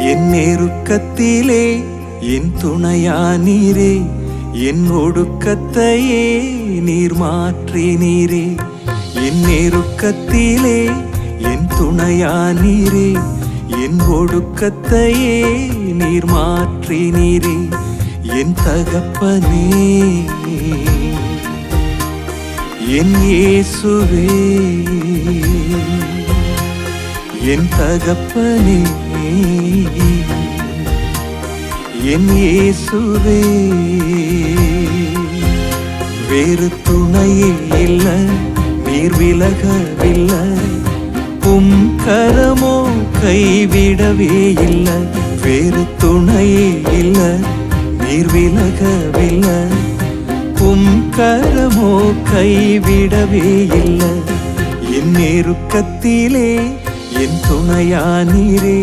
என் நெருக்கத்திலே என் துணையானீரே, என் ஒடுக்கத்தையே நீர் மாற்றினீரே. என் நெருக்கத்திலே என் துணையானீரே, என் ஒடுக்கத்தையே நீர் மாற்றினீரே. என் தகப்பனே என் இயேசுவே, என் தகப்பனே என் இயேசுவே. வேறு துணையே இல்ல, நீர் விலகவில்லை, உம் கரமோ கைவிடவே இல்ல. வேறு துணையே இல்ல, நீர் விலகவில்லை, உம் கரமோ கைவிடவே இல்ல. என் நெருக்கத்திலே என் துணையானீரே,